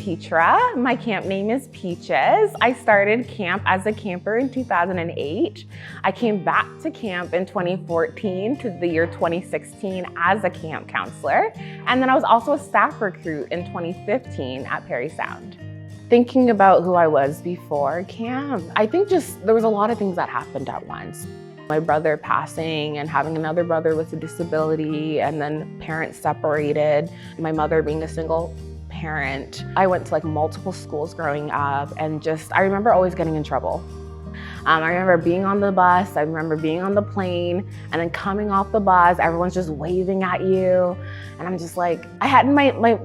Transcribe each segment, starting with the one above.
Petra. My camp name is Peaches. I started camp as a camper in 2008. I came back to camp in 2014 to the year 2016 as a camp counselor. And then I was also a staff recruit in 2015 at Perry Sound. Thinking about who I was before camp, I think just there was a lot of things that happened at once. My brother passing and having another brother with a disability, and then parents separated, my mother being a single parent. I went to multiple schools growing up, and I remember always getting in trouble. I remember being on the bus, I remember being on the plane, and then coming off the bus, everyone's just waving at you. And I'm just like, I had my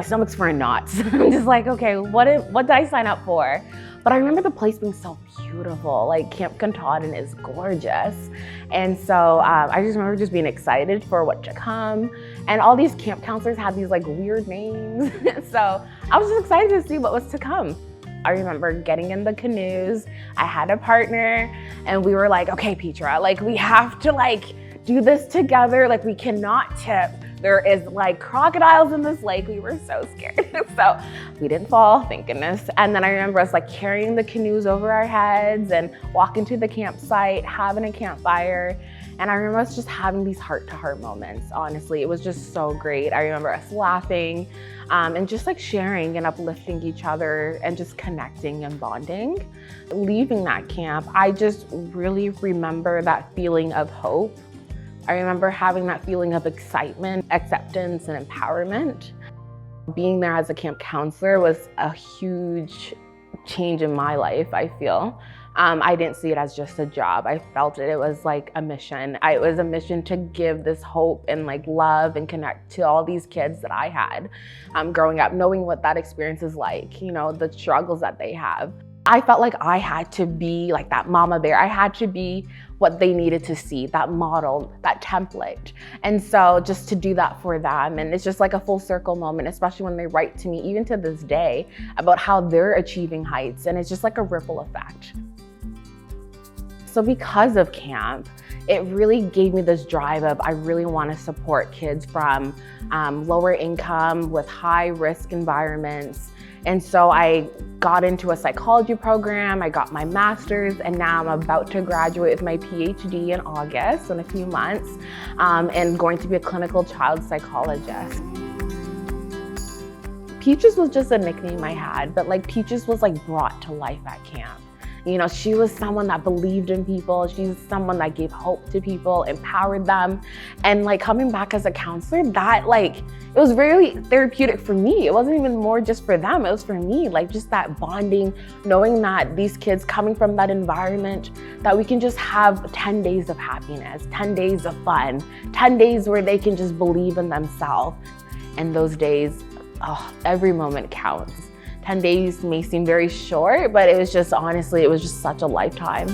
stomach's for knots. I'm just like, okay, what did I sign up for? But I remember the place being so beautiful. Camp Katahdin is gorgeous. And so I just remember just being excited for what to come. And all these camp counselors had these weird names. So I was just excited to see what was to come. I remember getting in the canoes. I had a partner and we were like, okay, Petra, we have to do this together. We cannot tip. There is crocodiles in this lake. We were so scared. So we didn't fall, thank goodness. And then I remember us carrying the canoes over our heads and walking to the campsite, having a campfire. And I remember us just having these heart-to-heart moments, honestly. It was just so great. I remember us laughing and just sharing and uplifting each other and just connecting and bonding. Leaving that camp, I just really remember that feeling of hope. I remember having that feeling of excitement, acceptance, and empowerment. Being there as a camp counselor was a huge change in my life, I feel. I didn't see it as just a job. I felt it was a mission. It was a mission to give this hope and love and connect to all these kids that I had growing up, knowing what that experience is like, the struggles that they have. I felt like I had to be that mama bear. I had to be what they needed to see, that model, that template. And so just to do that for them, and it's just a full circle moment, especially when they write to me, even to this day, about how they're achieving heights. And it's just a ripple effect. So because of camp, it really gave me this drive of I really want to support kids from lower income with high risk environments. And so I got into a psychology program, I got my master's, and now I'm about to graduate with my PhD in August, in a few months, and going to be a clinical child psychologist. Peaches was just a nickname I had, but Peaches was brought to life at camp. She was someone that believed in people. She's someone that gave hope to people, empowered them. And coming back as a counselor, that it was very therapeutic for me. It wasn't even more just for them, it was for me. Just that bonding, knowing that these kids coming from that environment, that we can just have 10 days of happiness, 10 days of fun, 10 days where they can just believe in themselves. And those days, every moment counts. 10 days may seem very short, but it was just, honestly, it was just such a lifetime.